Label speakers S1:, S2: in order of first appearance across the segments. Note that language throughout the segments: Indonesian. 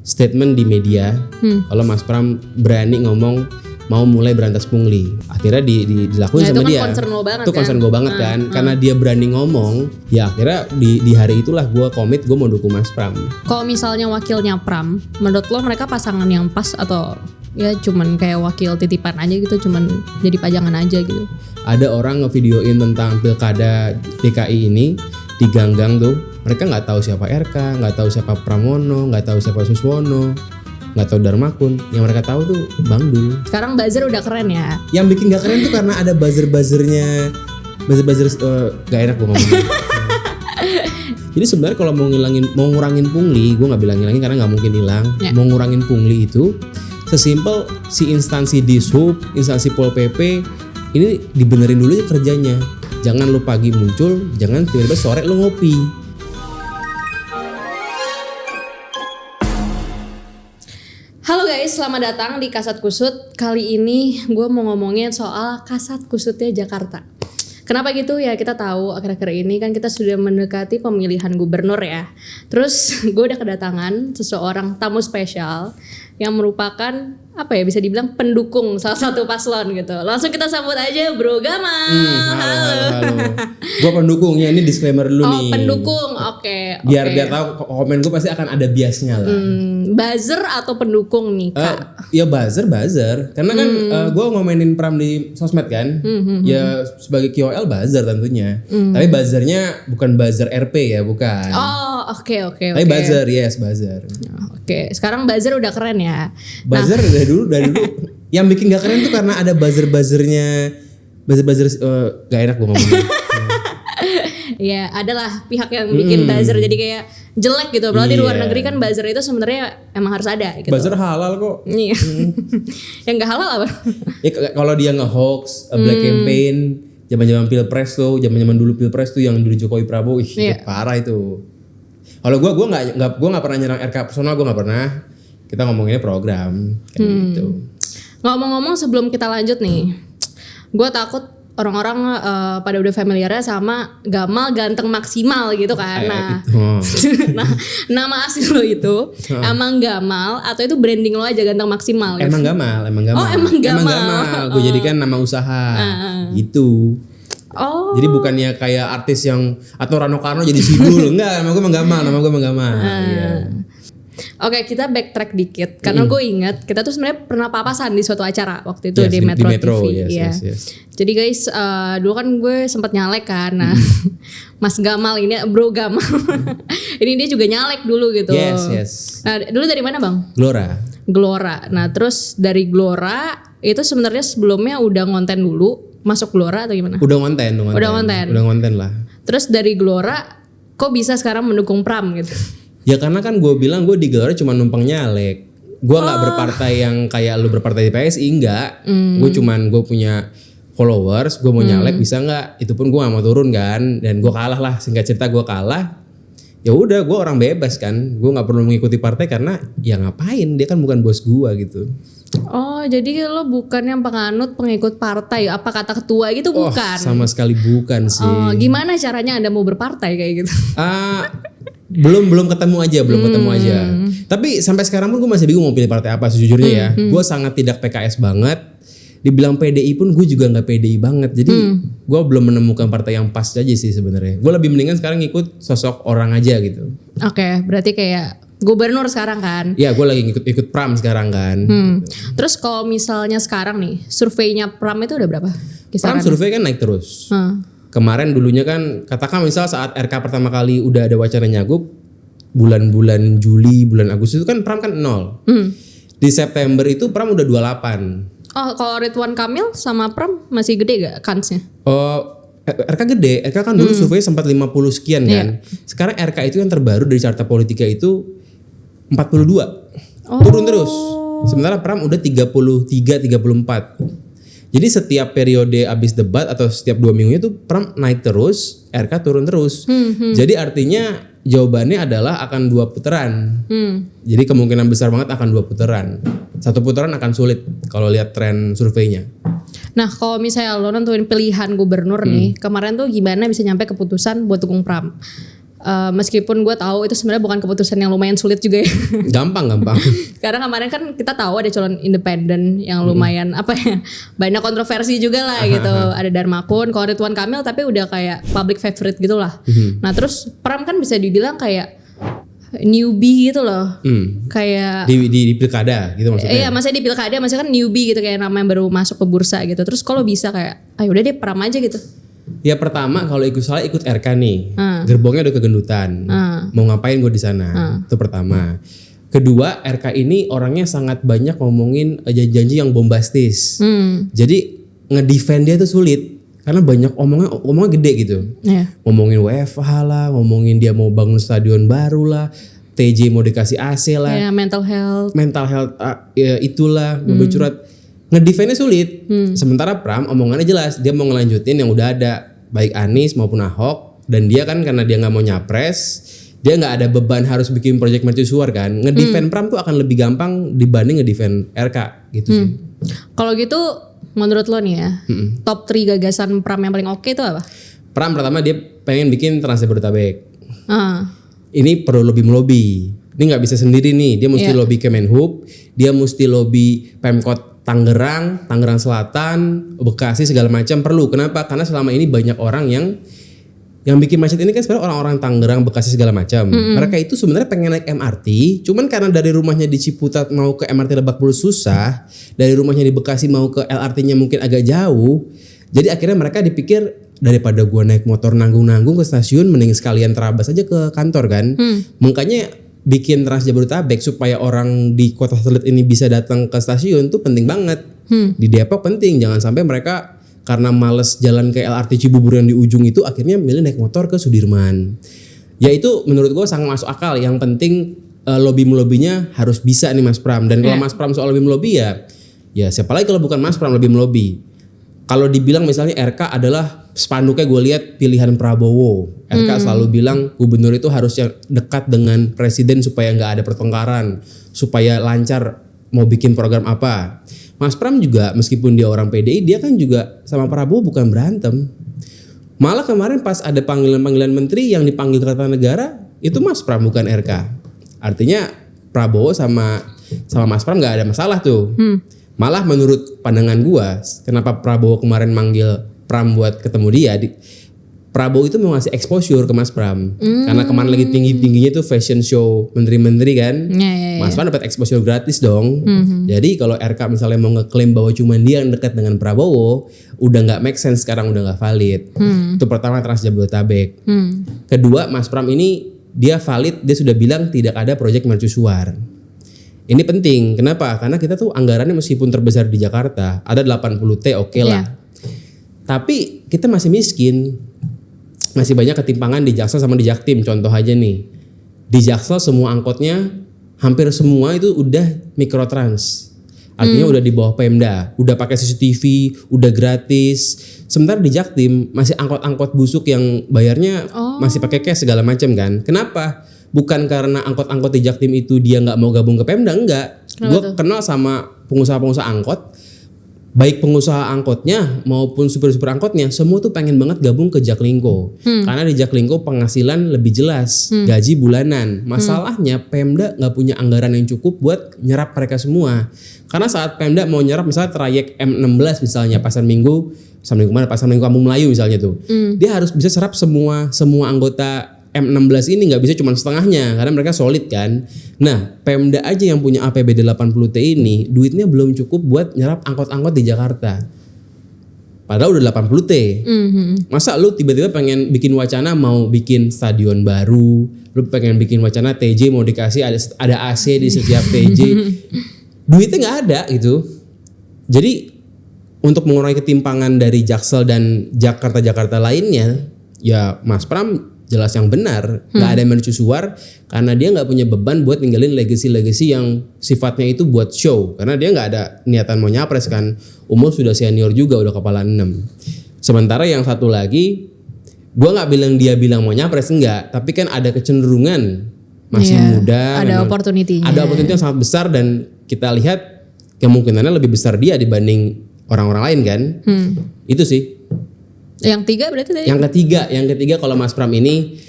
S1: statement di media kalau Mas Pram berani ngomong mau mulai berantas pungli. Akhirnya dilakuin
S2: Nah,
S1: sama
S2: itu kan
S1: dia.
S2: concern lo banget
S1: Itu concern
S2: kan?
S1: gue banget kan. Karena dia berani ngomong, ya akhirnya di hari itulah gue komit gue mau dukung Mas Pram.
S2: Kalau misalnya wakilnya Pram, menurut lo mereka pasangan yang pas atau ya cuman kayak wakil titipan aja gitu, cuman jadi pajangan aja gitu?
S1: Ada orang ngevideoin tentang pilkada DKI ini di gang-gang tuh. Mereka nggak tahu siapa RK, nggak tahu siapa Pramono, nggak tahu siapa Suswono, nggak tahu Darmakun. Yang mereka tahu tuh Bang Dul.
S2: Sekarang buzzer udah keren ya.
S1: Yang bikin gak keren tuh karena ada buzzer-buzzernya. Buzzer gak enak gue ngomongnya. Jadi sebenarnya kalau mau ngurangin pungli, gue nggak bilang ngilangin karena nggak mungkin hilang.
S2: Ya.
S1: Mau ngurangin pungli itu sesimpel si instansi Dishub, instansi Pol PP ini dibenerin dulu ya kerjanya. Jangan lu pagi muncul, jangan tiba-tiba sore lu ngopi.
S2: Halo guys, selamat datang di Kasat Kusut. Kali ini gue mau ngomongin soal Kasat Kusutnya Jakarta. Kenapa gitu ya, kita tahu akhir-akhir ini kan kita sudah mendekati pemilihan gubernur ya. Terus gue udah kedatangan seseorang tamu spesial yang merupakan apa ya, bisa dibilang pendukung salah satu paslon gitu. Langsung kita sambut aja Bro Gamal.
S1: Halo. Gue pendukungnya, ini disclaimer dulu nih.
S2: Oh pendukung, oke.
S1: Biar tahu komen gue pasti akan ada biasnya lah.
S2: Buzzer atau pendukung nih Kak?
S1: Ya buzzer. Karena kan gue ngomenin Pram di sosmed kan. Ya sebagai KOL buzzer tentunya. Tapi buzzernya bukan buzzer RP ya, bukan.
S2: Oh oke.
S1: Tapi buzzer, yes buzzer.
S2: Oke, sekarang buzzer udah keren ya.
S1: Buzzer dari dulu. Yang bikin gak keren tuh karena ada buzzer gak enak gue ngomongnya.
S2: Ya adalah pihak yang bikin buzzer jadi kayak jelek gitu. Berarti di luar negeri kan buzzer itu sebenarnya emang harus ada gitu.
S1: Buzzer halal kok.
S2: Iya. Yang nggak halal apa?
S1: Ya kalau dia nge-hoax, black campaign, zaman-zaman pilpres tuh, zaman-zaman dulu pilpres tuh yang dulu Jokowi Prabowo, itu parah itu. Kalau gue nggak pernah nyerang RK personal, gue nggak pernah. Kita ngomonginnya program kayak gitu.
S2: Ngomong-ngomong sebelum kita lanjut nih, gue takut orang-orang pada udah familiarnya sama Gamal ganteng maksimal gitu kan. Nah, nama asli lo itu emang Gamal atau itu branding lo aja ganteng maksimal? Gitu?
S1: Emang Gamal.
S2: Oh emang Gamal.
S1: Gue jadikan nama usaha gitu.
S2: Oh.
S1: Jadi bukannya kayak artis yang atau Rano Karno jadi Sidul, enggak. Nama gue emang Gamal. Iya.
S2: Oke, kita backtrack dikit karena gue ingat kita tuh sebenarnya pernah papasan di suatu acara waktu itu di Metro TV.
S1: Yes.
S2: Jadi guys, dulu kan gue sempat nyalek kan. Nah, Mas Gamal ini, Bro Gamal, ini dia juga nyalek dulu gitu.
S1: Yes.
S2: Nah, dulu dari mana bang?
S1: Glora.
S2: Nah, terus dari Glora itu sebenarnya sebelumnya udah ngonten dulu, masuk Glora atau gimana?
S1: Udah ngonten lah.
S2: Terus dari Glora, kok bisa sekarang mendukung Pram gitu?
S1: Ya karena kan gue bilang gue di Glora cuma numpang nyalek. Gue gak berpartai yang kayak lu berpartai di PSI, enggak. Gue punya followers, gue mau nyalek bisa gak? Itu pun gue gak mau turun kan. Dan gue kalah lah, singkat cerita gue kalah. Ya udah, gue orang bebas kan. Gue gak perlu mengikuti partai karena ya ngapain, dia kan bukan bos gue gitu.
S2: Oh jadi lo bukan yang pengikut partai, apa kata ketua gitu bukan?
S1: Sama sekali bukan sih.
S2: Oh, gimana caranya Anda mau berpartai kayak gitu?
S1: Belum ketemu aja. Tapi sampai sekarang pun gue masih bingung mau pilih partai apa sejujurnya ya. Gue sangat tidak PKS banget. Dibilang PDI pun gue juga nggak PDI banget. Jadi gue belum menemukan partai yang pas aja sih sebenarnya. Gue lebih mendingan sekarang ngikut sosok orang aja gitu.
S2: Oke, berarti kayak gubernur sekarang kan?
S1: Iya, gue lagi ikut Pram sekarang kan.
S2: Terus kalau misalnya sekarang nih surveinya Pram itu udah berapa?
S1: Pram survei kan naik terus. Kemarin dulunya kan katakan misal saat RK pertama kali udah ada wacana nyagup bulan-bulan Juli, bulan Agustus itu kan Pram kan 0. Di September itu Pram udah 28.
S2: Oh, kalau Ridwan Kamil sama Pram masih gede gak kansnya?
S1: Oh, RK gede. RK kan dulu survei sempat 50 sekian kan. Sekarang RK itu yang terbaru dari carta politika itu 42. Turun terus. Sementara Pram udah 33, 34. Jadi setiap periode abis debat atau setiap 2 minggunya tuh Pram naik terus, RK turun terus. Jadi artinya jawabannya adalah akan 2 putaran. Jadi kemungkinan besar banget akan 2 putaran. 1 putaran akan sulit kalau lihat tren surveinya.
S2: Nah kalau misalnya lo nentuin pilihan gubernur nih, kemarin tuh gimana bisa nyampe keputusan buat dukung Pram? Meskipun gue tahu itu sebenarnya bukan keputusan yang lumayan sulit juga ya.
S1: Gampang.
S2: Karena kemarin kan kita tahu ada calon independen yang lumayan banyak kontroversi juga lah gitu. Ada Darmakun, kalau Ridwan Kamil tapi udah kayak public favorite gitu lah. Nah terus Pram kan bisa dibilang kayak newbie gitu loh. Kayak
S1: di pilkada gitu maksudnya.
S2: Iya, maksudnya di pilkada, maksudnya kan newbie gitu kayak nama yang baru masuk ke bursa gitu. Terus kalau bisa kayak ayo udah deh Pram aja gitu.
S1: Ya pertama kalau ikut RK nih, gerbongnya udah kegendutan. Mau ngapain gue di sana? Itu pertama. Kedua, RK ini orangnya sangat banyak ngomongin janji-janji yang bombastis. Jadi ngedefend dia tuh sulit karena banyak omongnya gede gitu. Ngomongin WFH lah, ngomongin dia mau bangun stadion baru lah, TJ mau dikasih AC lah.
S2: Mental health
S1: ya itulah, mobil curhat. Ngedefendnya sulit. Sementara Pram omongannya jelas, dia mau ngelanjutin yang udah ada, baik Anies maupun Ahok, dan dia kan karena dia nggak mau nyapres, dia nggak ada beban harus bikin project mercusuar kan. Ngedefend Pram tuh akan lebih gampang dibanding ngedefend RK gitu sih.
S2: Kalau gitu menurut lo nih ya, top 3 gagasan Pram yang paling oke itu apa?
S1: Pram pertama dia pengen bikin Trans Jabodetabek. Ini perlu lebih melobi. Ini nggak bisa sendiri nih, dia mesti lobby Kemenhub, dia mesti lobby Pemkot Tangerang Selatan, Bekasi segala macam perlu. Kenapa? Karena selama ini banyak orang yang bikin macet ini kan sebenarnya orang-orang Tangerang, Bekasi segala macam. Mereka itu sebenarnya pengen naik MRT, cuman karena dari rumahnya di Ciputat mau ke MRT Lebak Bulus susah, dari rumahnya di Bekasi mau ke LRT-nya mungkin agak jauh. Jadi akhirnya mereka dipikir daripada gua naik motor nanggung-nanggung ke stasiun, mending sekalian terabas aja ke kantor kan. Makanya bikin Trans Jabodetabek supaya orang di kota satelit ini bisa datang ke stasiun tuh penting banget. Di Depok penting, jangan sampai mereka karena males jalan ke LRT Cibubur yang di ujung itu akhirnya milih naik motor ke Sudirman. Ya itu menurut gue sangat masuk akal. Yang penting lobby-melobinya harus bisa nih Mas Pram. Dan kalau Mas Pram soal lobby melobi ya siapa lagi kalau bukan Mas Pram lobby melobi. Kalau dibilang misalnya RK adalah spanduknya gue lihat pilihan Prabowo. RK selalu bilang gubernur itu harusnya dekat dengan presiden supaya nggak ada pertengkaran, supaya lancar mau bikin program apa. Mas Pram juga meskipun dia orang PDI, dia kan juga sama Prabowo bukan berantem. Malah kemarin pas ada panggilan-panggilan menteri yang dipanggil Kertanegara itu Mas Pram bukan RK. Artinya Prabowo sama Mas Pram nggak ada masalah tuh. Malah menurut pandangan gua, kenapa Prabowo kemarin manggil Pram buat ketemu dia, Prabowo itu mau ngasih exposure ke Mas Pram. Karena kemarin lagi tinggi-tingginya tuh fashion show menteri-menteri kan. Mas Pram dapat exposure gratis dong. Jadi kalau RK misalnya mau ngeklaim bahwa cuma dia yang dekat dengan Prabowo, udah nggak make sense sekarang, udah nggak valid. Itu pertama Trans Jabodetabek. Kedua, Mas Pram ini dia valid, dia sudah bilang tidak ada proyek mercusuar. Ini penting. Kenapa? Karena kita tuh anggarannya meskipun terbesar di Jakarta, ada 80T oke lah. Tapi kita masih miskin. Masih banyak ketimpangan di Jaksel sama di Jaktim. Contoh aja nih. Di Jaksel semua angkotnya hampir semua itu udah mikrotrans. Artinya udah di bawah Pemda, udah pakai CCTV, udah gratis. Sementara di Jaktim masih angkot-angkot busuk yang bayarnya masih pakai cash segala macam kan. Kenapa? Bukan karena angkot-angkot di Jaktim itu dia nggak mau gabung ke Pemda, enggak. Gue kenal sama pengusaha-pengusaha angkot, baik pengusaha angkotnya maupun supir-supir angkotnya, semua tuh pengen banget gabung ke Jaklingko. Karena di Jaklingko penghasilan lebih jelas, gaji bulanan. Masalahnya Pemda nggak punya anggaran yang cukup buat nyerap mereka semua. Karena saat Pemda mau nyerap misalnya trayek M16 misalnya Pasar Minggu Kampung Melayu misalnya tuh, dia harus bisa serap semua anggota M16 ini, nggak bisa cuma setengahnya karena mereka solid kan. Nah, Pemda aja yang punya APBD 80T ini duitnya belum cukup buat nyerap angkot-angkot di Jakarta. Padahal udah 80T. Masa lu tiba-tiba pengen bikin wacana mau bikin stadion baru, lu pengen bikin wacana TJ mau dikasih ada AC di setiap TJ. Duitnya nggak ada gitu. Jadi untuk mengurangi ketimpangan dari Jaksel dan Jakarta lainnya, ya Mas Pram jelas yang benar, nggak ada mercusuar karena dia nggak punya beban buat ninggalin legacy yang sifatnya itu buat show, karena dia nggak ada niatan mau nyapres kan, umur sudah senior juga, udah kepala 6. Sementara yang satu lagi, gua nggak bilang dia bilang mau nyapres, enggak, tapi kan ada kecenderungan masih muda,
S2: ada opportunity
S1: yang sangat besar dan kita lihat kemungkinannya lebih besar dia dibanding orang-orang lain kan. Itu sih.
S2: Yang ketiga berarti tadi?
S1: Yang ketiga kalau Mas Pram ini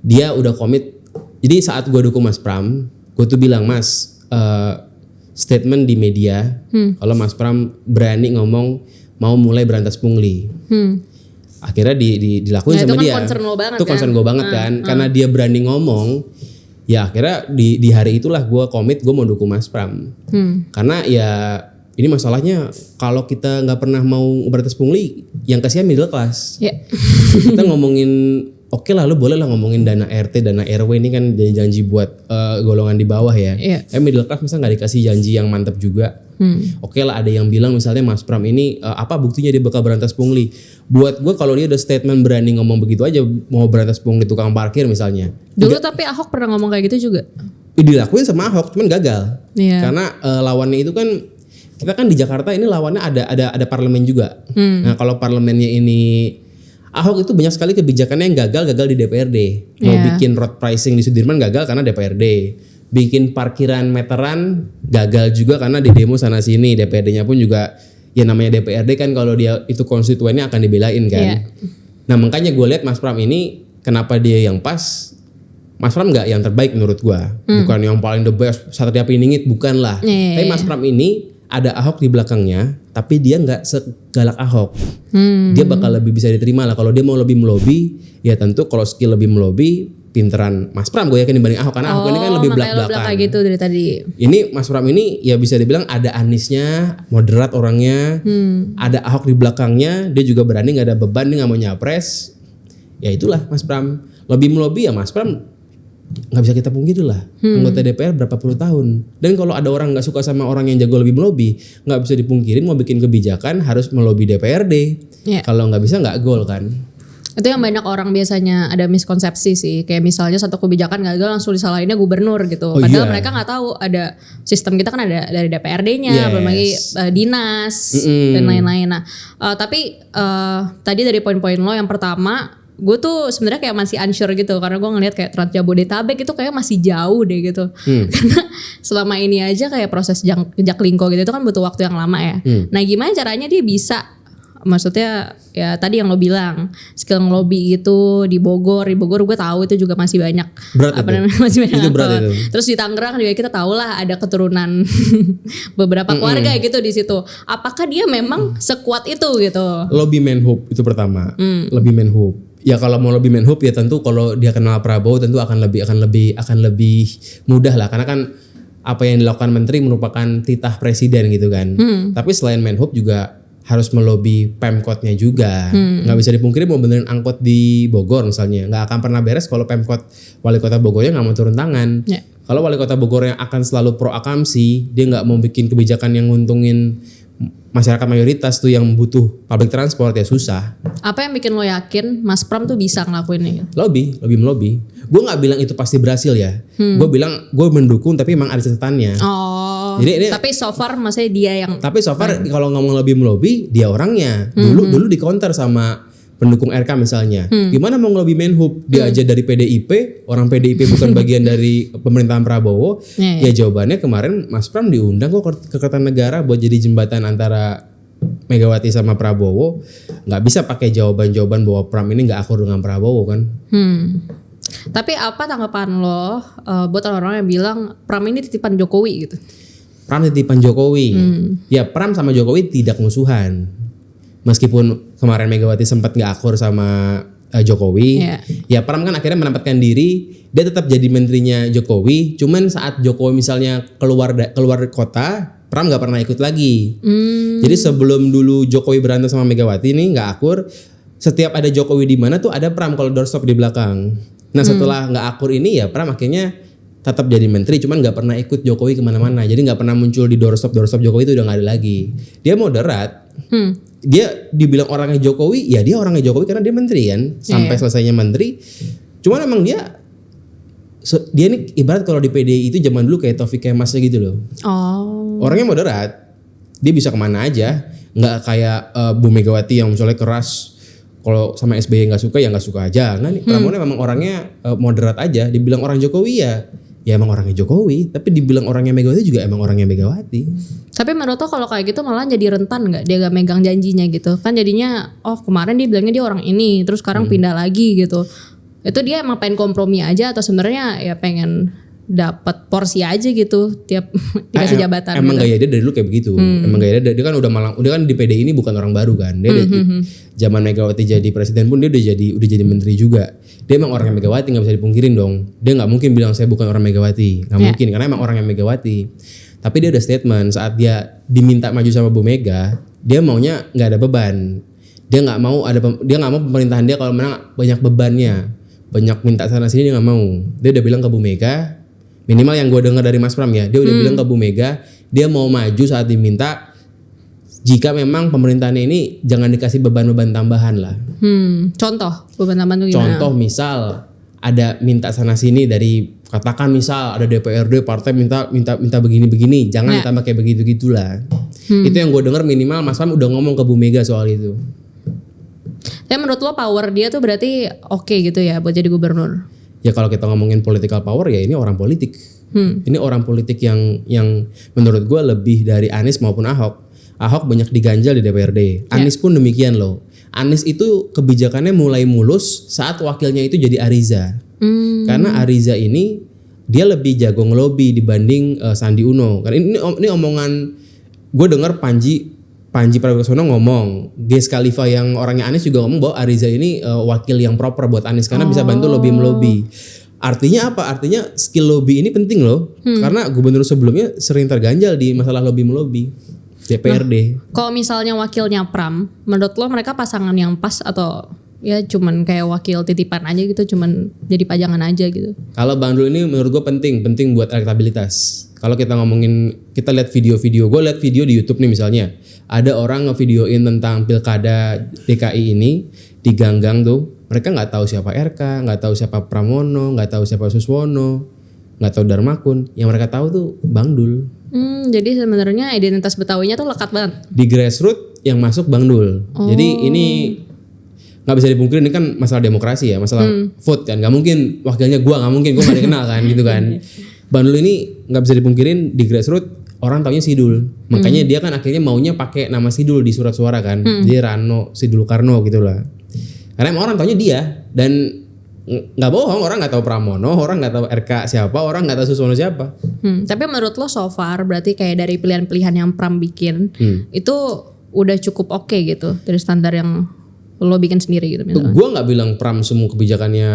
S1: dia udah komit. Jadi saat gue dukung Mas Pram, gue tuh bilang, Mas, statement di media kalau Mas Pram berani ngomong mau mulai berantas pungli. Akhirnya dilakuin sama dia.
S2: Concern lo banget,
S1: itu concern gue banget kan, karena dia berani ngomong. Ya akhirnya di hari itulah gue komit, gue mau dukung Mas Pram. Karena ya ini masalahnya kalau kita nggak pernah mau berantas pungli, yang kasihan middle class. Kita ngomongin oke lah, lu boleh lah ngomongin dana RT, dana RW, ini kan janji buat golongan di bawah ya. Middle class masa nggak dikasih janji yang mantap juga. Oke lah, ada yang bilang misalnya Mas Pram ini apa buktinya dia bakal berantas pungli. Buat gue kalau dia udah statement berani ngomong begitu aja mau berantas pungli tukang parkir misalnya.
S2: Dulu tapi Ahok pernah ngomong kayak gitu juga.
S1: Dilakuin sama Ahok, cuman gagal. Karena lawannya itu kan, kita kan di Jakarta ini lawannya ada parlemen juga. Nah kalau parlemennya ini Ahok itu banyak sekali kebijakannya yang gagal di DPRD. Mau bikin road pricing di Sudirman gagal karena DPRD. Bikin parkiran meteran gagal juga karena di demo sana sini. DPRD-nya pun juga ya namanya DPRD kan, kalau dia itu konstituennya akan dibelain kan. Nah makanya gue lihat Mas Pram ini kenapa dia yang pas. Mas Pram nggak yang terbaik menurut gue. Bukan yang paling the best, Satria Piningit, bukan lah. Tapi Mas Pram ini ada Ahok di belakangnya, tapi dia nggak segalak Ahok. Dia bakal lebih bisa diterima lah. Kalau dia mau lebih melobi, ya tentu kalau skill lebih melobi, pinteran Mas Pram gue yakin dibanding Ahok, karena Ahok ini kan lebih belak-belakan.
S2: Gitu dari tadi.
S1: Ini Mas Pram ini ya bisa dibilang ada Anisnya, moderat orangnya, ada Ahok di belakangnya, dia juga berani, nggak ada beban, dia nggak mau nyapres. Ya itulah Mas Pram. Lebih melobi ya Mas Pram, nggak bisa kita pungkiri lah, anggota DPR berapa puluh tahun. Dan kalau ada orang nggak suka sama orang yang jago lebih melobi, nggak bisa dipungkirin mau bikin kebijakan harus melobi DPRD. Kalau nggak bisa nggak gol kan.
S2: Itu yang banyak orang biasanya ada miskonsepsi sih, kayak misalnya satu kebijakan gagal langsung disalahinnya gubernur gitu. Padahal mereka nggak tahu ada sistem kita kan ada dari DPRD-nya, belum lagi dinas dan lain-lain. Nah, tapi tadi dari poin-poin lo yang pertama, gue tuh sebenarnya kayak masih unsure gitu, karena gue ngeliat kayak Trans Jabodetabek itu kayak masih jauh deh gitu. Karena selama ini aja kayak proses Jaklingko gitu itu kan butuh waktu yang lama ya. Nah gimana caranya dia bisa, maksudnya ya tadi yang lo bilang skill ngelobi itu di Bogor gue tahu itu juga masih banyak. Masih banyak itu berat itu. Terus di Tangerang juga kita tahu lah ada keturunan beberapa keluarga gitu di situ. Apakah dia memang sekuat itu gitu?
S1: Lobby Menhub itu pertama. Lobby Menhub. Ya kalau mau lebih Menhub ya tentu kalau dia kenal Prabowo tentu akan lebih mudah lah, karena kan apa yang dilakukan menteri merupakan titah presiden gitu kan. Tapi selain Menhub juga harus melobi Pemkotnya juga. Nggak bisa dipungkiri mau benerin angkot di Bogor misalnya, nggak akan pernah beres kalau Pemkot wali kota Bogornya nggak mau turun tangan. Kalau wali kota Bogor yang akan selalu pro akamsi, dia nggak mau bikin kebijakan yang nguntungin masyarakat mayoritas tuh yang butuh public transport, ya susah. Apa yang bikin lo yakin Mas Pram tuh bisa ngelakuinnya? Lobby melobi. Gue nggak bilang itu pasti berhasil ya. Gue bilang gue mendukung, tapi emang ada catatannya. Jadi tapi so far maksudnya dia yang. Tapi so far kalau ngomong lebih melobi, dia orangnya. Dulu di counter sama pendukung RK misalnya. Gimana mau ngelobi Menhub? Dia aja dari PDIP, orang PDIP bukan bagian dari pemerintahan Prabowo. Ya jawabannya kemarin Mas Pram diundang kok ke Kertanegara buat jadi jembatan antara Megawati sama Prabowo. Nggak bisa pakai jawaban-jawaban bahwa Pram ini nggak akur dengan Prabowo kan. Tapi apa tanggapan lo buat orang-orang yang bilang Pram ini titipan Jokowi gitu? Pram titipan Jokowi. Ya Pram sama Jokowi tidak musuhan. Meskipun kemarin Megawati sempat nggak akur sama Jokowi, ya Pram kan akhirnya menempatkan diri, dia tetap jadi menterinya Jokowi. Cuman saat Jokowi misalnya keluar kota, Pram nggak pernah ikut lagi. Jadi sebelum dulu Jokowi berantem sama Megawati nih nggak akur, setiap ada Jokowi di mana tuh ada Pram kalau doorstop di belakang. Nah setelah nggak akur ini ya Pram akhirnya tetap jadi menteri, cuman nggak pernah ikut Jokowi kemana-mana. Jadi nggak pernah muncul di doorstop Jokowi itu udah nggak ada lagi. Dia moderat. Dia dibilang orangnya Jokowi, ya dia orangnya Jokowi karena dia menteri kan, sampai selesainya menteri. Cuman emang dia nih ibarat kalau di PDI itu zaman dulu kayak Taufik Kemasnya gitu loh. Orangnya moderat, dia bisa kemana aja, nggak kayak Bu Megawati yang misalnya keras. Kalau sama SBY nggak suka ya nggak suka aja. Nah nih Pramono memang orangnya moderat aja. Dibilang orang Jokowi ya emang orangnya Jokowi, tapi dibilang orangnya Megawati juga emang orangnya Megawati. Tapi menurut lo kalau kayak gitu malah jadi rentan nggak dia gak megang janjinya gitu? Kan jadinya kemarin dia bilangnya dia orang ini, terus sekarang pindah lagi gitu.
S2: Itu dia emang pengen kompromi aja atau sebenarnya ya pengen dapat porsi aja gitu tiap dikasih jabatan.
S1: Emang
S2: gitu.
S1: gaya dia dari dulu kayak begitu. Emang gaya dia kan udah kan di PDI ini bukan orang baru kan. Dia zaman Megawati jadi presiden pun dia udah jadi menteri juga. Dia emang orang yang Megawati, nggak bisa dipungkirin dong. Dia nggak mungkin bilang saya bukan orang Megawati, nggak mungkin karena emang orang yang Megawati. Tapi dia udah statement saat dia diminta maju sama Bu Mega, dia maunya nggak ada beban. Dia nggak mau pemerintahan dia kalau menang banyak bebannya, banyak minta sana sini dia nggak mau. Dia udah bilang ke Bu Mega, minimal yang gue dengar dari Mas Pram ya, dia udah bilang ke Bu Mega, dia mau maju saat diminta. Jika memang pemerintahannya ini jangan dikasih beban-beban tambahan lah.
S2: Contoh beban tambahan tuh gimana?
S1: Contoh misal ada minta sana sini dari katakan misal ada DPRD partai minta begini-begini, jangan ditambah kayak begitu-gitulah. Itu yang gue dengar minimal Mas Pram udah ngomong ke Bu Mega soal itu.
S2: Tapi menurut lo power dia tuh berarti oke gitu ya buat jadi gubernur?
S1: Ya kalau kita ngomongin political power ya ini orang politik. Ini orang politik yang menurut gue lebih dari Anies maupun Ahok. Ahok banyak diganjal di DPRD. Anies pun demikian loh. Anies itu kebijakannya mulai mulus saat wakilnya itu jadi Ariza. Karena Ariza ini dia lebih jago ngelobi dibanding Sandi Uno. Karena ini omongan gue dengar Panji Pragiwaksono ngomong, Ges Khalifa yang orangnya Anies juga ngomong bahwa Ariza ini wakil yang proper buat Anies karena bisa bantu lobby-melobi. Artinya apa? Artinya skill lobby ini penting loh. Karena gubernur sebelumnya sering terganjal di masalah lobby-melobi. DPRD.
S2: Kalau misalnya wakilnya Pram, menurut lo mereka pasangan yang pas atau ya cuman kayak wakil titipan aja gitu, cuman jadi pajangan aja gitu?
S1: Kalau Bang Dul ini menurut gue penting buat elektabilitas. Kalau kita lihat video-video, gue lihat video di YouTube nih misalnya, ada orang ngevideoin tentang pilkada DKI ini di gang-gang tuh, mereka nggak tahu siapa RK, nggak tahu siapa Pramono, nggak tahu siapa Suswono, nggak tahu Darmakun, yang mereka tahu tuh Bang Dul.
S2: Jadi sebenarnya identitas Betawinya tuh lekat banget.
S1: Di grassroots yang masuk Bang Dul. Jadi ini nggak bisa dipungkiri, ini kan masalah demokrasi ya, masalah vote kan. Nggak mungkin wakilnya gue nggak dikenal kan gitu kan. Bang Dul ini nggak bisa dipungkirin di grassroots orang taunya Sidul. Makanya dia kan akhirnya maunya pakai nama Sidul di surat suara kan. Dia Rano Sidul Karno gitulah. Karena emang orang taunya dia dan nggak bohong, orang nggak tahu Pramono, orang nggak tahu RK siapa, orang nggak tahu Suswono siapa.
S2: Tapi menurut lo so far berarti kayak dari pilihan-pilihan yang Pram bikin itu udah cukup oke gitu dari standar yang lo bikin sendiri gitu misalnya. Gue
S1: nggak bilang Pram semua kebijakannya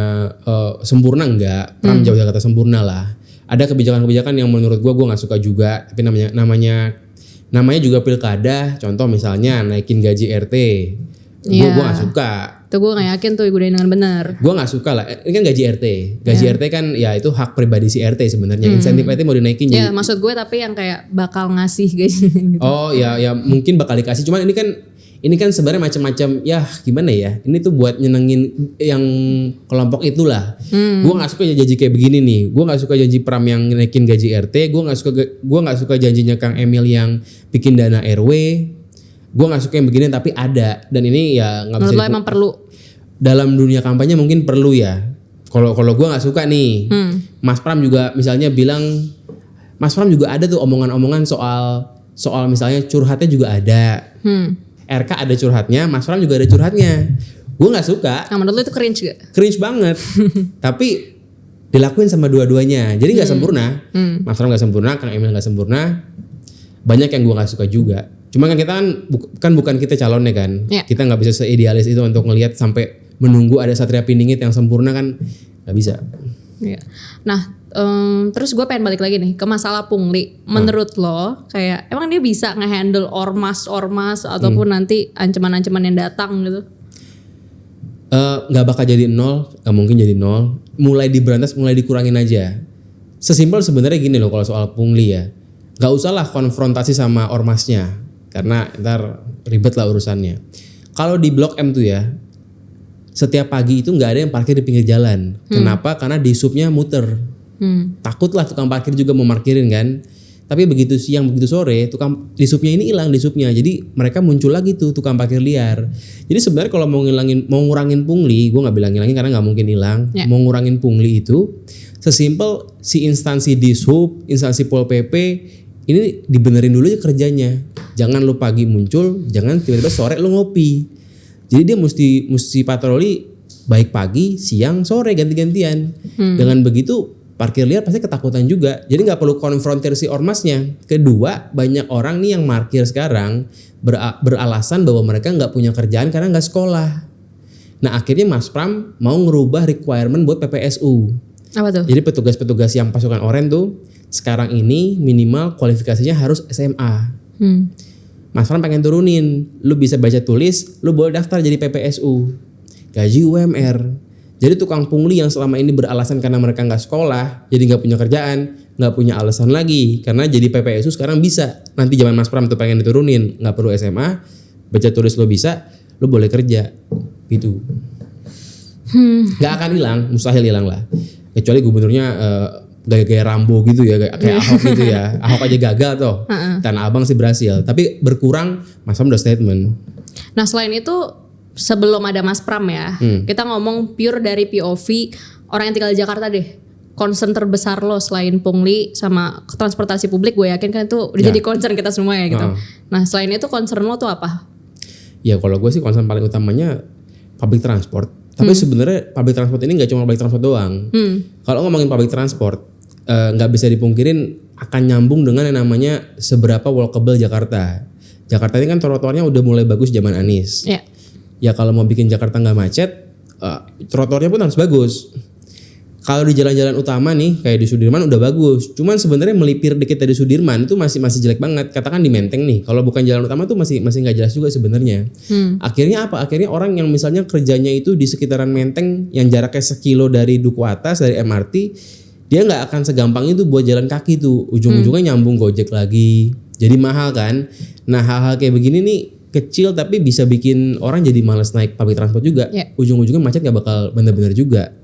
S1: sempurna, enggak. Pram jauh dari kata sempurna lah. Ada kebijakan-kebijakan yang menurut gue nggak suka juga, tapi namanya juga pilkada. Contoh misalnya naikin gaji RT, gue nggak suka.
S2: Tuh gue gak yakin tuh gunain dengan benar.
S1: Gue gak suka lah, ini kan gaji RT. Gaji RT kan ya itu hak pribadi si RT sebenarnya. Insentif RT mau dinaikin.
S2: Ya maksud gue tapi yang kayak bakal ngasih gaji gitu.
S1: Oh ya mungkin bakal dikasih. Cuman ini kan sebenarnya macam-macam ya gimana ya. Ini tuh buat nyenengin yang kelompok itulah. Gue gak suka janji kayak begini nih. Gue gak suka janji Pram yang naikin gaji RT. Gue gak suka janjinya Kang Emil yang bikin dana RW. Gue nggak suka yang begini tapi ada, dan ini ya nggak bisa.
S2: Menurut lo emang perlu?
S1: Dalam dunia kampanye mungkin perlu ya. Kalau gue nggak suka nih. Mas Pram juga misalnya bilang, Mas Pram juga ada tuh omongan-omongan soal misalnya curhatnya juga ada. RK ada curhatnya, Mas Pram juga ada curhatnya. Gue nggak suka.
S2: Nah, menurut lo itu cringe gak?
S1: Cringe banget. Tapi dilakuin sama dua-duanya. Jadi nggak sempurna. Mas Pram nggak sempurna, Kang Emil nggak sempurna. Banyak yang gue nggak suka juga. Cuma kan kita kan bukan kita calonnya kan. Kita nggak bisa seidealis itu untuk ngelihat sampai menunggu ada Satria Piningit yang sempurna kan nggak bisa.
S2: Nah terus gue pengen balik lagi nih ke masalah pungli. Menurut lo kayak emang dia bisa ngehandle ormas ataupun nanti ancaman-ancaman yang datang gitu?
S1: Nggak bakal jadi 0, nggak mungkin jadi 0. Mulai diberantas, mulai dikurangin aja. Sesimpel sebenarnya gini loh kalau soal pungli ya. Nggak usah lah konfrontasi sama ormasnya. Karena ntar ribet lah urusannya. Kalau di Blok M tuh ya, setiap pagi itu nggak ada yang parkir di pinggir jalan. Kenapa? Karena di subnya muter. Takut lah tukang parkir juga mau parkirin kan. Tapi begitu siang, begitu sore, tukang di subnya ini hilang di subnya. Jadi mereka muncul lagi tuh tukang parkir liar. Jadi sebenarnya kalau mau ngurangin pungli, gue nggak bilang ngilangin karena nggak mungkin hilang. Mau ngurangin pungli itu, sesimpel si instansi di sub, instansi Pol PP ini dibenerin dulu aja kerjanya. Jangan lu pagi muncul, jangan tiba-tiba sore lu ngopi. Jadi dia mesti patroli baik pagi, siang, sore ganti-gantian. Dengan begitu parkir liar pasti ketakutan juga. Jadi nggak perlu konfrontir si ormasnya. Kedua, banyak orang nih yang parkir sekarang beralasan bahwa mereka nggak punya kerjaan karena nggak sekolah. Nah akhirnya Mas Pram mau ngerubah requirement buat PPSU.
S2: Apa tuh?
S1: Jadi petugas-petugas yang pasukan oranye tuh sekarang ini minimal kualifikasinya harus SMA. Mas Pram pengen turunin, lu bisa baca tulis, lu boleh daftar jadi PPSU, gaji UMR. Jadi tukang pungli yang selama ini beralasan karena mereka nggak sekolah, jadi nggak punya kerjaan, nggak punya alasan lagi, karena jadi PPSU sekarang bisa. Nanti zaman Mas Pram tuh pengen diturunin, nggak perlu SMA, baca tulis lo bisa, lo boleh kerja, gitu. Nggak akan hilang, mustahil hilang lah. Kecuali gubernurnya gaya-gaya Rambo gitu ya, kayak Ahok gitu ya. Ahok aja gagal tuh, Tanah Abang sih berhasil. Tapi berkurang, Mas Pram udah statement.
S2: Nah selain itu sebelum ada Mas Pram ya, kita ngomong pure dari POV orang yang tinggal di Jakarta deh. Concern terbesar lo selain pungli sama transportasi publik, gue yakin kan itu udah jadi concern kita semua ya gitu. Nah selain itu concern lo tuh apa?
S1: Ya kalau gue sih concern paling utamanya public transport. Tapi sebenarnya public transport ini nggak cuma public transport doang. Kalau ngomongin public transport, nggak bisa dipungkirin akan nyambung dengan yang namanya seberapa walkable Jakarta. Jakarta ini kan trotoarnya udah mulai bagus zaman Anies. Ya kalau mau bikin Jakarta nggak macet, trotoarnya pun harus bagus. Kalau di jalan-jalan utama nih kayak di Sudirman udah bagus. Cuman sebenarnya melipir dikit dari Sudirman itu masih jelek banget. Katakan di Menteng nih, kalau bukan jalan utama tuh masih nggak jelas juga sebenarnya. Akhirnya apa? Akhirnya orang yang misalnya kerjanya itu di sekitaran Menteng yang jaraknya 1 kilo dari Duku Atas dari MRT, dia nggak akan segampang itu buat jalan kaki tuh. Ujung-ujungnya nyambung Gojek lagi. Jadi mahal kan. Nah hal-hal kayak begini nih kecil tapi bisa bikin orang jadi malas naik public transport juga. Ujung-ujungnya macet gak bakal bener-bener juga.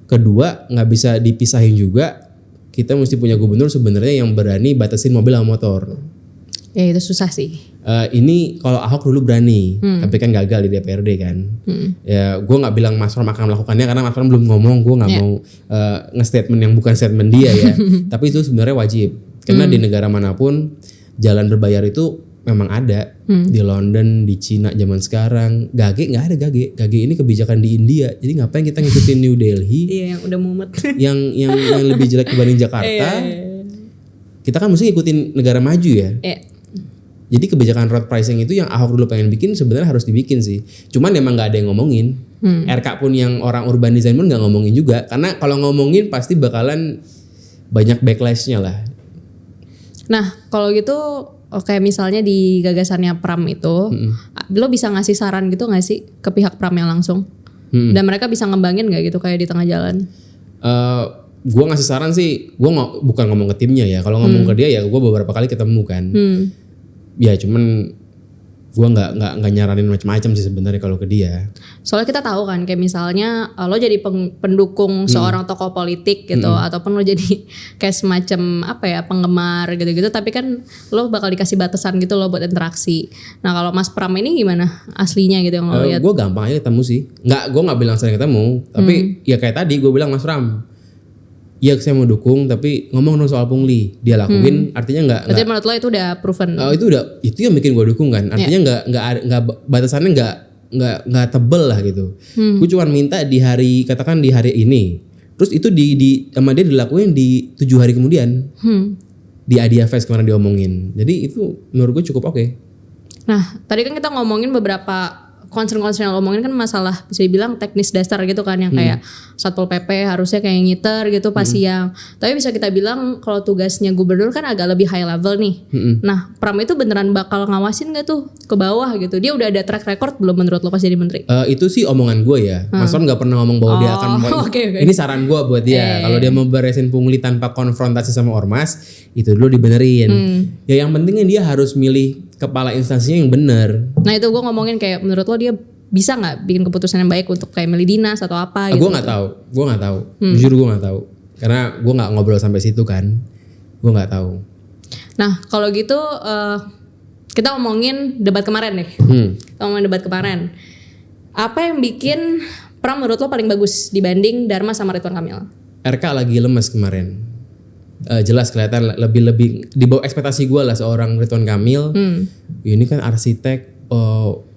S1: Kedua, gak bisa dipisahin juga, kita mesti punya gubernur sebenarnya yang berani batasin mobil sama motor.
S2: Ya itu susah sih.
S1: Ini kalau Ahok dulu berani, tapi kan gagal di DPRD kan. Ya gue gak bilang Mas Pram akan melakukannya karena Mas Pram belum ngomong, gue gak mau nge-statement yang bukan statement dia ya. Tapi itu sebenarnya wajib. Karena di negara manapun jalan berbayar itu memang ada. Di London, di Cina zaman sekarang. Gage nggak ada Gage. Gage ini kebijakan di India. Jadi ngapain kita ngikutin New Delhi?
S2: Iya yang udah mumet.
S1: yang lebih jelek dibanding Jakarta. Kita kan mesti ngikutin negara maju ya. Jadi kebijakan road pricing itu yang Ahok dulu pengen bikin sebenarnya harus dibikin sih. Cuman emang nggak ada yang ngomongin. RK pun yang orang urban design pun nggak ngomongin juga. Karena kalau ngomongin pasti bakalan banyak backlash-nya lah.
S2: Nah kalau gitu kayak misalnya di gagasannya Pram itu, lo bisa ngasih saran gitu nggak sih ke pihak Pramnya langsung? Dan mereka bisa ngembangin nggak gitu kayak di tengah jalan?
S1: Gue ngasih saran sih, gue bukan ngomong ke timnya ya. Kalau ngomong ke dia ya gue beberapa kali ketemu kan. Ya cuman gue nggak nyaranin macam-macam sih sebenarnya kalau ke dia. Soalnya
S2: kita tahu kan kayak misalnya lo jadi pendukung seorang tokoh politik gitu, ataupun lo jadi kayak semacam apa ya penggemar gitu-gitu, tapi kan lo bakal dikasih batasan gitu lo buat interaksi. Nah kalau Mas Pram ini gimana aslinya gitu yang lo lihat?
S1: Gue gampang aja ketemu sih. Gue nggak bilang sering ketemu, tapi ya kayak tadi gue bilang Mas Pram, iya saya mau dukung tapi ngomong dong soal pungli dia lakuin artinya nggak.
S2: Berarti menurut lo itu udah proven?
S1: Itu yang bikin gue dukung kan. Artinya nggak batasannya nggak tebel lah gitu. Gue cuma minta di hari katakan di hari ini, terus itu di sama dia dilakuin di 7 hari kemudian. Di Idea Fest kemarin diomongin. Jadi itu menurut gue cukup oke.
S2: Nah tadi kan kita ngomongin beberapa concern-concern yang ngomongin kan masalah bisa dibilang teknis dasar gitu kan yang kayak Satpol PP harusnya kayak ngiter gitu pas siang. Tapi bisa kita bilang kalau tugasnya gubernur kan agak lebih high level nih. Nah Pram itu beneran bakal ngawasin gak tuh ke bawah gitu? Dia udah ada track record belum menurut lo pas jadi menteri?
S1: Itu sih omongan gue ya. Mas Pram gak pernah ngomong bahwa dia akan
S2: okay.
S1: Ini saran gue buat dia. Kalau dia mau beresin pungli tanpa konfrontasi sama ormas, itu dulu dibenerin. Ya yang pentingnya dia harus milih kepala instansinya yang benar.
S2: Nah itu gue ngomongin kayak menurut lo dia bisa nggak bikin keputusan yang baik untuk kayak milih dinas atau apa?
S1: Gue nggak tahu. Jujur gue nggak tahu. Karena gue nggak ngobrol sampai situ kan. Gue nggak tahu.
S2: Nah kalau gitu kita ngomongin debat kemarin deh. Kita ngomongin debat kemarin. Apa yang bikin Pram menurut lo paling bagus dibanding Dharma sama Ridwan Kamil?
S1: RK lagi lemes kemarin. Jelas kelihatan lebih di bawah ekspektasi gue lah seorang Ridwan Kamil. Ini kan arsitek,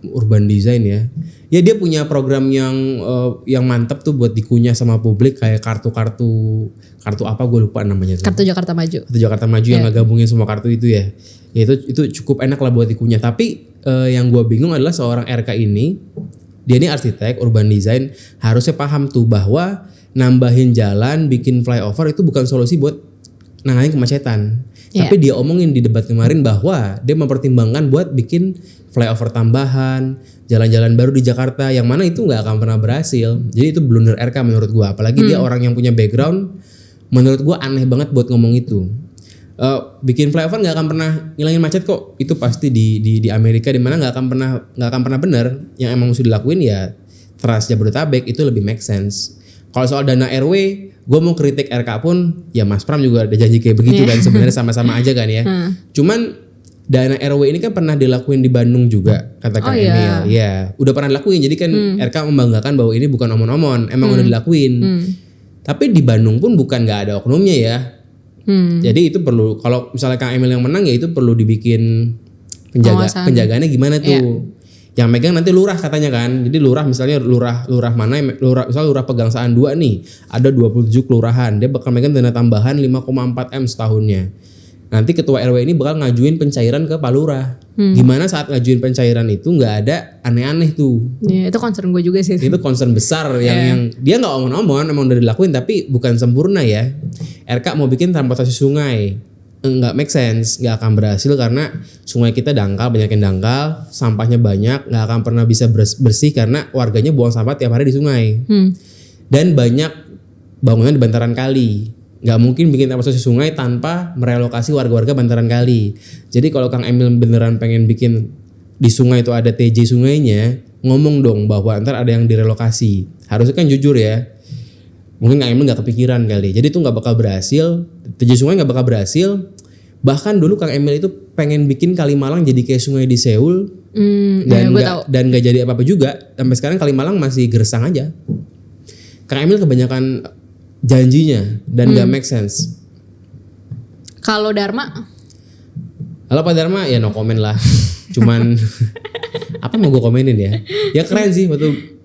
S1: urban design ya. Ya dia punya program yang mantap tuh buat dikunyah sama publik kayak kartu apa gue lupa namanya tuh.
S2: Kartu Jakarta Maju.
S1: Kartu Jakarta Maju yang ngegabungin semua kartu itu ya. Ya itu cukup enak lah buat dikunyah. Tapi yang gue bingung adalah seorang RK ini, dia ini arsitek urban design, harusnya paham tuh bahwa nambahin jalan, bikin flyover itu bukan solusi buat nanganin kemacetan. Tapi dia omongin di debat kemarin bahwa dia mempertimbangkan buat bikin flyover tambahan, jalan-jalan baru di Jakarta, yang mana itu nggak akan pernah berhasil. Jadi itu blunder RK menurut gua. Apalagi dia orang yang punya background, menurut gua aneh banget buat ngomong itu. Bikin flyover nggak akan pernah ngilangin macet kok. Itu pasti di Amerika, di mana nggak akan pernah benar. Yang emang mesti dilakuin ya Trans Jabodetabek, itu lebih make sense. Kalau soal dana RW, gue mau kritik RK pun, ya Mas Pram juga ada janji kayak begitu kan, sebenarnya sama-sama aja kan ya. Cuman dana RW ini kan pernah dilakuin di Bandung juga, katakan Emil. Ya, udah pernah dilakuin. Jadi kan RK membanggakan bahwa ini bukan omon-omon, emang udah dilakuin. Tapi di Bandung pun bukan nggak ada oknumnya ya. Jadi itu perlu, kalau misalnya Kang Emil yang menang ya itu perlu dibikin penjagaannya gimana tuh. Yang megang nanti lurah katanya kan. Jadi lurah misalnya lurah mana, misalnya lurah Pegangsaan 2 nih, ada 27 kelurahan, dia bakal megang dana tambahan 5,4 M setahunnya. Nanti ketua RW ini bakal ngajuin pencairan ke Pak Lurah. Gimana saat ngajuin pencairan itu nggak ada aneh-aneh tuh.
S2: Ya, itu concern gue juga sih.
S1: Itu concern besar yang dia nggak omong-omong, emang udah dilakuin tapi bukan sempurna ya. RK mau bikin transportasi sungai, nggak make sense, nggak akan berhasil karena sungai kita dangkal, banyak yang dangkal, sampahnya banyak, nggak akan pernah bisa bersih karena warganya buang sampah tiap hari di sungai. Dan banyak bangunan di bantaran kali, nggak mungkin bikin transportasi sungai tanpa merelokasi warga-warga bantaran kali. Jadi kalau Kang Emil beneran pengen bikin di sungai itu ada TJ sungainya, ngomong dong bahwa ntar ada yang direlokasi. Harusnya kan jujur ya. Mungkin Kang Emil nggak kepikiran kali, jadi itu nggak bakal berhasil. TJ sungai nggak bakal berhasil. Bahkan dulu Kang Emil itu pengen bikin Kalimalang jadi kayak sungai di Seoul, dan nggak jadi apa-apa juga. Sampai sekarang Kalimalang masih gersang aja. Kang Emil kebanyakan janjinya dan nggak make sense.
S2: Kalau Dharma?
S1: Kalau Pak Dharma ya no comment lah. Cuman apa mau gue komenin ya? Ya keren sih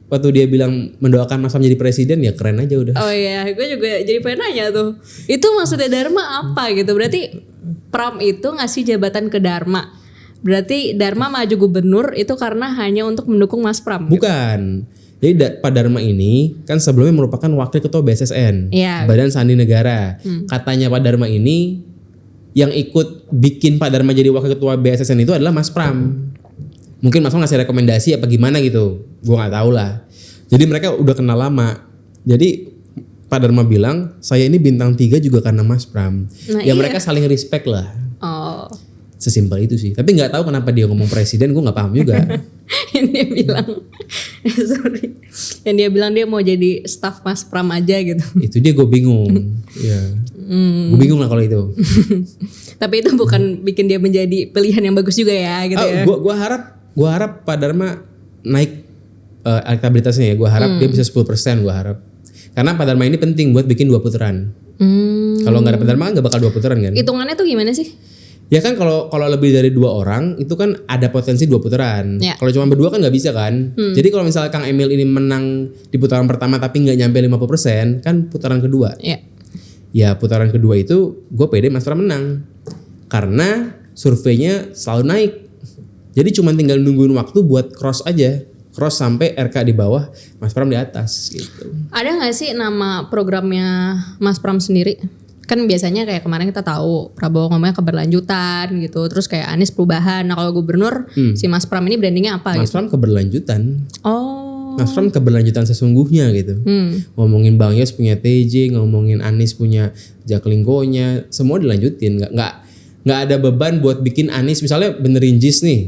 S1: waktu dia bilang mendoakan Mas Pram jadi presiden, ya keren aja udah.
S2: Oh iya, gue juga jadi pengen nanya tuh. Itu maksudnya Dharma apa gitu? Berarti Pram itu ngasih jabatan ke Dharma. Berarti Dharma maju gubernur itu karena hanya untuk mendukung Mas Pram.
S1: Bukan. Jadi Pak Dharma ini kan sebelumnya merupakan wakil ketua BSSN, Badan Sandi Negara. Katanya Pak Dharma ini yang ikut bikin Pak Dharma jadi wakil ketua BSSN itu adalah Mas Pram. Mungkin Mas Pram ngasih rekomendasi apa gimana gitu, gue nggak tahu lah. Jadi mereka udah kenal lama. Jadi Pak Dharma bilang saya ini bintang 3 juga karena Mas Pram. Mereka saling respect lah.
S2: Oh.
S1: Sesimpel itu sih. Tapi nggak tahu kenapa dia ngomong presiden, gue nggak paham juga.
S2: Yang dia bilang, yang dia bilang dia mau jadi staff Mas Pram aja gitu.
S1: Itu dia gue bingung. Ya. Gue bingung lah kalau itu.
S2: Tapi itu bukan bikin dia menjadi pilihan yang bagus juga ya gitu ya.
S1: Gue harap Pak Dharma naik elektabilitasnya ya. Gue harap dia bisa 10%, gue harap. Karena Pak Dharma ini penting buat bikin 2 putaran. Kalau nggak ada Pak Dharma kan nggak bakal 2 putaran kan.
S2: Hitungannya tuh gimana sih?
S1: Ya kan kalau lebih dari 2 orang itu kan ada potensi 2 putaran. Kalau cuma berdua kan nggak bisa kan. Jadi kalau misalnya Kang Emil ini menang di putaran pertama tapi nggak nyampe 50%, kan putaran kedua. Ya putaran kedua itu gue pede Mas Pram menang. Karena surveinya selalu naik. Jadi cuma tinggal nungguin waktu buat cross aja. Cross sampai RK di bawah, Mas Pram di atas gitu. Ada
S2: nggak sih nama programnya Mas Pram sendiri? Kan biasanya kayak kemarin kita tahu Prabowo ngomongnya keberlanjutan gitu, terus kayak Anies perubahan. Nah kalau gubernur si Mas Pram ini brandingnya apa?
S1: Mas Pram keberlanjutan.
S2: Oh.
S1: Mas Pram keberlanjutan sesungguhnya gitu. Ngomongin Bang Yos punya TJ, ngomongin Anies punya Jaklingko-nya, semua dilanjutin. Nggak ada beban buat bikin Anies misalnya benerin JIS nih.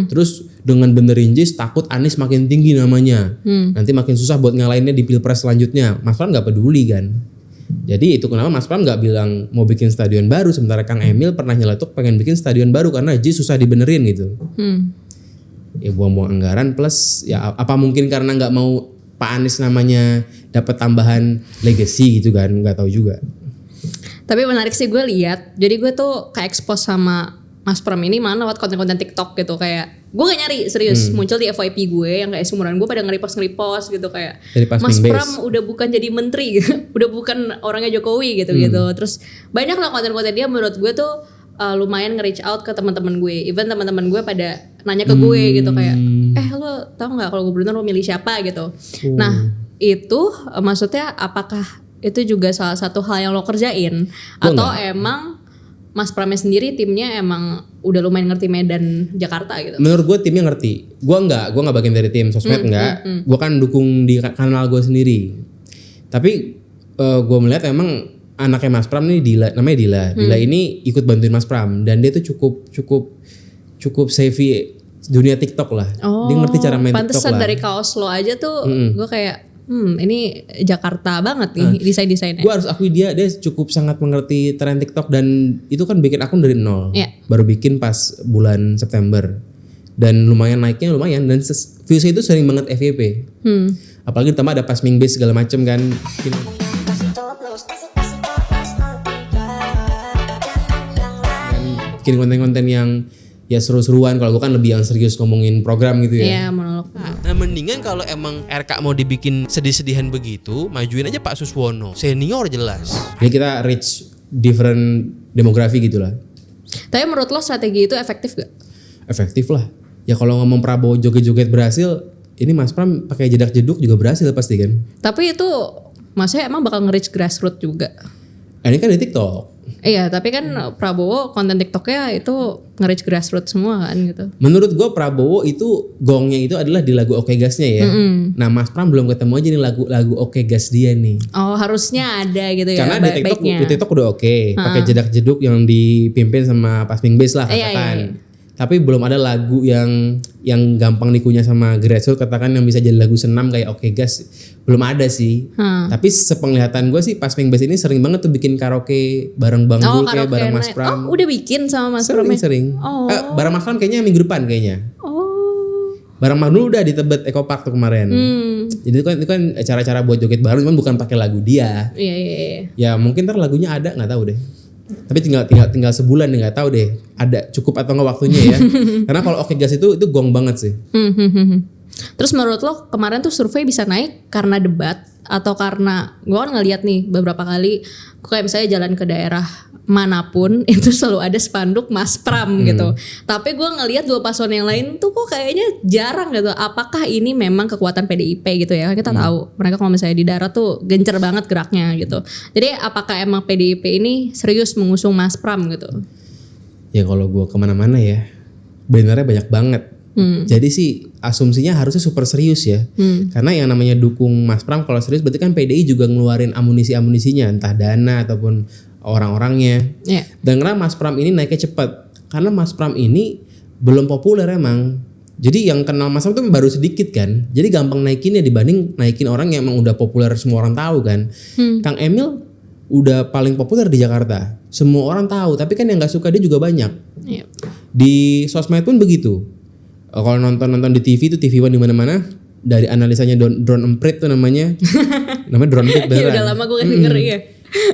S1: Terus dengan benerin JIS takut Anies makin tinggi namanya. Nanti makin susah buat ngalahinnya di Pilpres selanjutnya. Mas Pram nggak peduli kan. Jadi itu kenapa Mas Pram nggak bilang mau bikin stadion baru, sementara Kang Emil pernah nyeletuk pengen bikin stadion baru karena JIS susah dibenerin gitu. Ya buang-buang anggaran plus ya apa mungkin karena nggak mau Pak Anies namanya dapat tambahan legacy gitu kan, nggak tahu juga.
S2: Tapi menarik sih gue lihat. Jadi gue tuh kayak expose sama Mas Pram ini mana lewat konten-konten TikTok gitu, kayak gue gak nyari serius, muncul di FYP gue yang kayak seumuran gue pada nge-repost gitu kayak
S1: Dari pas
S2: Mas
S1: Ming
S2: Pram udah bukan jadi menteri gitu, udah bukan orangnya Jokowi gitu. Terus banyak lah konten-konten dia menurut gue tuh lumayan nge-reach out ke teman-teman gue. Even teman-teman gue pada nanya ke gue gitu kayak lo tau nggak kalau gubernur lo milih siapa gitu. Nah itu maksudnya apakah itu juga salah satu hal yang lo kerjain atau emang Mas Pramnya sendiri timnya emang udah lumayan ngerti Medan Jakarta gitu?
S1: Menurut gue timnya ngerti. Gue nggak bagian dari tim sosmed nggak. Gue kan dukung di kanal gue sendiri. Tapi gue melihat emang anaknya Mas Pram nih namanya Dila. Dila ini ikut bantuin Mas Pram dan dia tuh cukup savvy dunia TikTok lah. Dia ngerti cara main TikTok lah.
S2: Pantesan dari kaos lo aja tuh gue kayak ini Jakarta banget nih desain-desainnya.
S1: Gue harus akui dia cukup sangat mengerti tren TikTok dan itu kan bikin akun dari nol. Baru bikin pas bulan September dan naiknya lumayan dan viewsnya itu sering banget FYP. Apalagi ditambah ada pas Ming Base segala macem kan. Bikin konten-konten yang ya seru-seruan. Kalau gue kan lebih yang serius ngomongin program gitu ya.
S2: Iya, monolog.
S1: Nah mendingan kalau emang RK mau dibikin sedih-sedihan begitu, majuin aja Pak Suswono, senior jelas. Jadi kita reach different demografi gitu lah.
S2: Tapi menurut lo strategi itu efektif gak?
S1: Efektif lah. Ya kalau ngomong Prabowo joget-joget berhasil, ini Mas Pram pakai jedak-jeduk juga berhasil pasti kan.
S2: Tapi itu maksudnya emang bakal nge-reach grassroots juga.
S1: Ini kan di TikTok.
S2: Iya, tapi kan Prabowo konten TikToknya itu nge-reach grassroots semua kan gitu.
S1: Menurut gue Prabowo itu gongnya itu adalah di lagu Oke Gasnya ya. Nah Mas Pram belum ketemu aja nih lagu Oke Gas dia nih.
S2: Oh harusnya ada gitu ya.
S1: Karena di TikTok udah oke. Pakai jedak-jeduk yang dipimpin sama Pas Ming Base lah katakan. Iya. Tapi belum ada lagu yang gampang dikunyah sama grassroots katakan yang bisa jadi lagu senam kayak Oke Gas. Belum ada sih. Tapi sepenglihatan gue sih Pas Ming Base ini sering banget tuh bikin karaoke bareng Bang Dul kayak bareng Mas Pram.
S2: Oh udah bikin sama Mas Pram?
S1: Sering. Bareng Mas Pram kayaknya minggu depan kayaknya. Bareng Bang Dul udah di Tebet Eco Park tuh kemarin. Jadi itu kan cara-cara buat joget bareng cuman bukan pakai lagu dia.
S2: Iya.
S1: Ya mungkin ntar lagunya ada nggak tahu deh. Tapi tinggal sebulan nih nggak tahu deh ada cukup atau nggak waktunya ya. Karena kalau Oke Gas itu gong banget sih.
S2: Terus menurut lo kemarin tuh survei bisa naik karena debat atau karena gue kan ngeliat nih beberapa kali kayak misalnya jalan ke daerah manapun itu selalu ada spanduk Mas Pram gitu. Tapi gue ngeliat dua paslon yang lain tuh kok kayaknya jarang gitu. Apakah ini memang kekuatan PDIP gitu ya? Kita tahu mereka kalau misalnya di darat tuh gencer banget geraknya gitu. Jadi apakah emang PDIP ini serius mengusung Mas Pram gitu?
S1: Ya kalau gue kemana-mana ya benernya banyak banget. Jadi sih asumsinya harusnya super serius ya. Karena yang namanya dukung Mas Pram kalau serius berarti kan PDI juga ngeluarin amunisinya entah dana ataupun orang-orangnya. Dan karena Mas Pram ini naiknya cepat. Karena Mas Pram ini belum populer emang. Jadi yang kenal Mas Pram tuh baru sedikit kan. Jadi gampang naikinnya dibanding naikin orang yang emang udah populer semua orang tahu kan. Kang Emil udah paling populer di Jakarta. Semua orang tahu, tapi kan yang gak suka dia juga banyak. Di sosmed pun begitu. Kalau nonton di TV itu TV One di mana-mana dari analisanya Drone Emprit tuh namanya Drone Emprit beneran.
S2: Ya udah lama gue denger ya.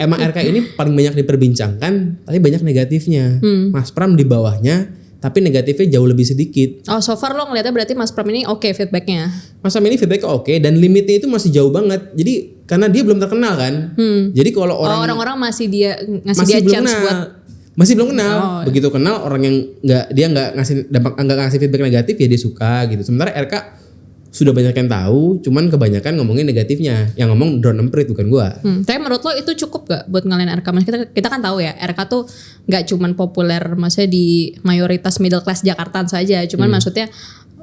S1: Emang RK ini paling banyak diperbincangkan, tapi banyak negatifnya. Mas Pram di bawahnya, tapi negatifnya jauh lebih sedikit.
S2: Oh so far lo ngeliatnya berarti Mas Pram ini oke feedbacknya?
S1: Mas Pram ini feedbacknya oke dan limitnya itu masih jauh banget. Jadi karena dia belum terkenal kan. Jadi kalau
S2: orang-orang masih dia ngasih dia chance buat
S1: masih belum kenal. Begitu kenal orang yang nggak ngasih feedback negatif ya dia suka gitu. Sementara RK sudah banyak yang tahu, cuman kebanyakan ngomongin negatifnya. Yang ngomong Drone Emprit bukan gua.
S2: Tapi menurut lo itu cukup gak buat ngalahin RK? Kita kan tahu ya RK tuh nggak cuman populer maksudnya di mayoritas middle class Jakarta saja, cuman maksudnya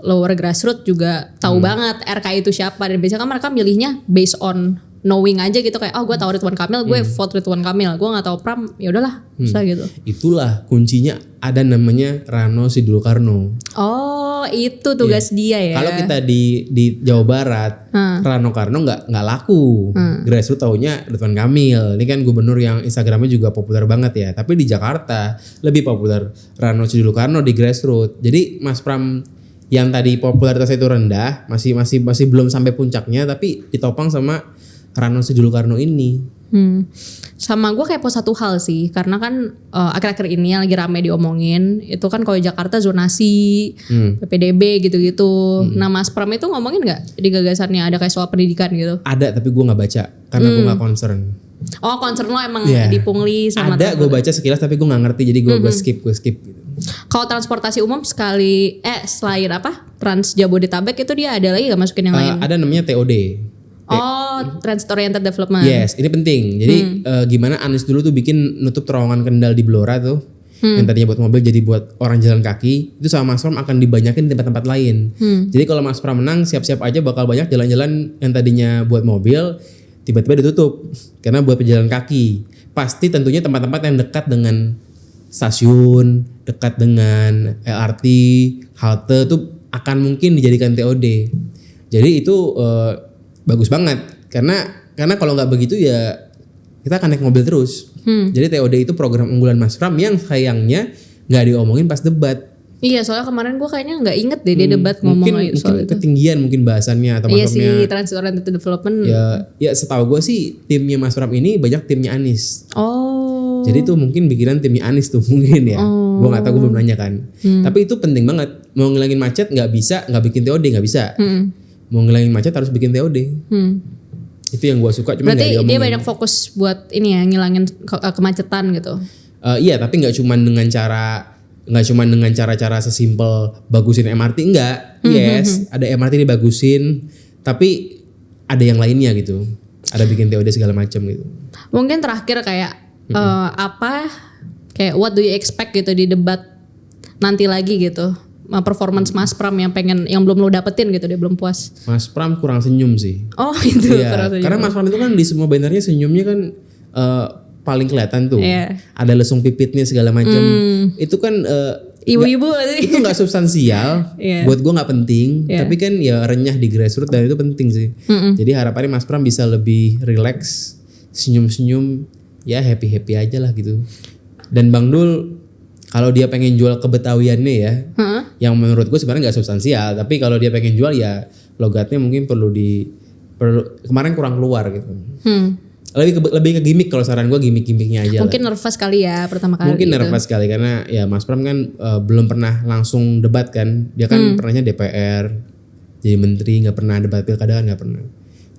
S2: lower grassroots juga tahu banget RK itu siapa dan biasanya kan mereka milihnya based on knowing aja gitu kayak gue tahu Ridwan Kamil gue vote Ridwan Kamil, gue nggak tahu Pram ya udahlah bisa gitu. Itulah
S1: kuncinya ada namanya Rano Sidul Karno.
S2: Oh itu tugas dia ya.
S1: Kalau kita di Jawa Barat Rano Karno nggak laku. Grassroots taunya Ridwan Kamil. Ini kan gubernur yang Instagramnya juga populer banget ya. Tapi di Jakarta lebih populer Rano Sidul Karno di grassroots. Jadi Mas Pram yang tadi popularitasnya itu rendah masih belum sampai puncaknya tapi ditopang sama Rano Sidul Karno ini.
S2: Sama gue kepo satu hal sih, karena kan akhir-akhir ini yang lagi rame diomongin itu kan kalau Jakarta zonasi, PPDB gitu-gitu. Nah Mas Pram itu ngomongin nggak di gagasannya ada kayak soal pendidikan gitu?
S1: Ada tapi gue nggak baca karena gue nggak concern.
S2: Oh concern lo emang
S1: Yeah.
S2: di pungli sama
S1: ada gue baca sekilas tapi gue nggak ngerti jadi gue skip gitu.
S2: Kalau transportasi umum selain apa Trans Jabodetabek itu dia ada lagi gak masukin yang lain?
S1: Ada namanya TOD.
S2: Oh, Transit Oriented Development.
S1: Yes, ini penting. Jadi gimana Anies dulu tuh bikin nutup terowongan Kendal di Blora tuh, yang tadinya buat mobil jadi buat orang jalan kaki. Itu sama Mas Pram akan dibanyakin di tempat-tempat lain. Jadi kalau Mas Pram menang, siap-siap aja bakal banyak jalan-jalan yang tadinya buat mobil, tiba-tiba ditutup karena buat pejalan kaki. Pasti tentunya tempat-tempat yang dekat dengan stasiun, dekat dengan LRT, halte tuh akan mungkin dijadikan TOD. Jadi itu bagus banget karena kalau nggak begitu ya kita akan naik mobil terus. Jadi TOD itu program unggulan Mas Pram yang sayangnya nggak diomongin pas debat.
S2: Iya, soalnya kemarin gue kayaknya nggak inget deh dia debat ngomong soal itu.
S1: Ketinggian mungkin bahasannya atau
S2: iya
S1: masuknya.
S2: sih, Transit Oriented Development.
S1: Ya setahu gue sih timnya Mas Pram ini banyak timnya Anies.
S2: Oh.
S1: Jadi tuh mungkin bikinan timnya Anies tuh mungkin ya. Gue nggak tahu, gue belum nanya kan. Tapi itu penting banget. Mau ngilangin macet nggak bisa, nggak bikin TOD nggak bisa. Mau ngilangin macet harus bikin TOD. Itu yang gue suka. Cuma
S2: berarti dia banyak fokus buat ini ya ngilangin kemacetan gitu.
S1: Iya, tapi nggak cuma dengan cara sesimpel bagusin MRT enggak. Yes, ada MRT dibagusin, tapi ada yang lainnya gitu. Ada bikin TOD segala macam gitu.
S2: Mungkin terakhir kayak kayak what do you expect gitu di debat nanti lagi gitu. Performance Mas Pram yang belum lo dapetin gitu, dia belum puas.
S1: Mas Pram kurang senyum sih.
S2: Oh itu
S1: iya, kurang senyum. Karena Mas Pram itu kan di semua bannernya senyumnya kan paling kelihatan tuh.
S2: Yeah.
S1: Ada lesung pipitnya segala macam. Itu kan
S2: ibu-ibu
S1: itu nggak substansial.
S2: Yeah.
S1: Buat gue nggak penting.
S2: Yeah.
S1: Tapi kan ya renyah di grassroots dan itu penting sih. Jadi harapannya Mas Pram bisa lebih relax, senyum-senyum, ya happy-happy aja lah gitu. Dan Bang Dul kalau dia pengen jual kebetawiannya ya, yang menurut gue sebenarnya nggak substansial. Tapi kalau dia pengen jual ya logatnya mungkin perlu kemarin kurang keluar gitu. Lebih ke gimmick, kalau saran gue gimmick-gimmicknya aja.
S2: Mungkin nervous kali ya pertama kali.
S1: Mungkin
S2: gitu.
S1: nervous kali karena ya Mas Pram kan belum pernah langsung debat kan. Dia kan pernahnya DPR, jadi menteri, nggak pernah debat pilkada kan nggak pernah.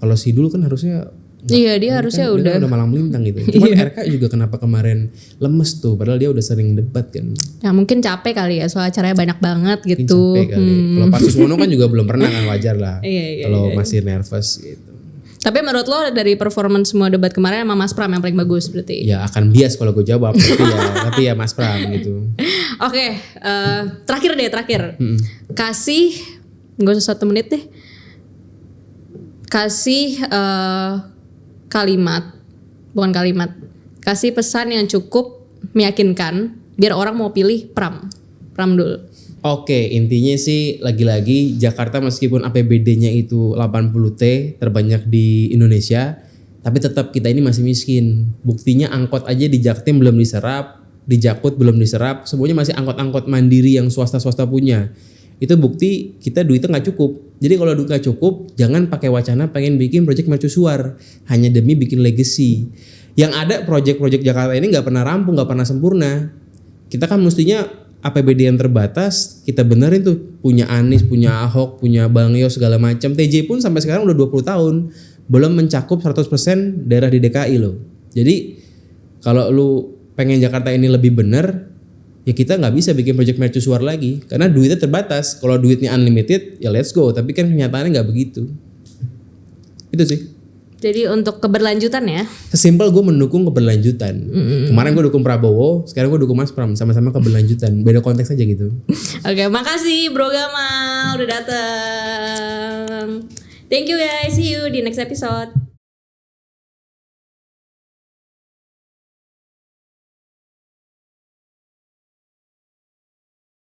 S1: Kalau si Dul kan harusnya.
S2: Iya dia harusnya
S1: kan,
S2: udah.
S1: Dia kan udah malang melintang gitu. Cuman RK juga kenapa kemarin lemes tuh, padahal dia udah sering debat kan.
S2: Ya mungkin capek kali ya, soal acaranya banyak banget gitu.
S1: Mungkin capek kali. Kalau Pak Suswono kan juga belum pernah kan, wajar lah. Kalau masih nervous gitu.
S2: Tapi menurut lo dari performance semua debat kemarin sama Mas Pram yang paling bagus berarti?
S1: Ya akan bias kalau gue jawab, tapi ya Mas Pram gitu.
S2: Oke, terakhir. Kasih, gak usah 1 menit deh. Kasih kasih pesan yang cukup meyakinkan biar orang mau pilih Pram dulu.
S1: Oke, intinya sih lagi-lagi Jakarta meskipun APBD-nya itu 80T terbanyak di Indonesia, tapi tetap kita ini masih miskin. Buktinya angkot aja di Jaktim belum diserap, di Jakut belum diserap, semuanya masih angkot-angkot mandiri yang swasta-swasta punya. Itu bukti kita duitnya nggak cukup. Jadi kalau duit nggak cukup, jangan pakai wacana pengen bikin proyek mercusuar hanya demi bikin legacy. Yang ada proyek-proyek Jakarta ini nggak pernah rampung, nggak pernah sempurna. Kita kan mestinya APBD yang terbatas kita benerin tuh, punya Anies, punya Ahok, punya Bang Yos segala macam. TJ pun sampai sekarang udah 20 tahun belum mencakup 100% daerah di DKI loh. Jadi kalau lu pengen Jakarta ini lebih bener, ya kita nggak bisa bikin proyek mercusuar lagi karena duitnya terbatas. Kalau duitnya unlimited ya let's go, tapi kan kenyataannya nggak begitu. Itu sih.
S2: Jadi untuk keberlanjutan ya.
S1: Sesimpel gue mendukung keberlanjutan. Kemarin gue dukung Prabowo, sekarang gue dukung Mas Pram, sama-sama keberlanjutan. Beda konteks aja gitu.
S2: Oke, makasih Bro Gamal udah datang. Thank you guys, see you di next episode.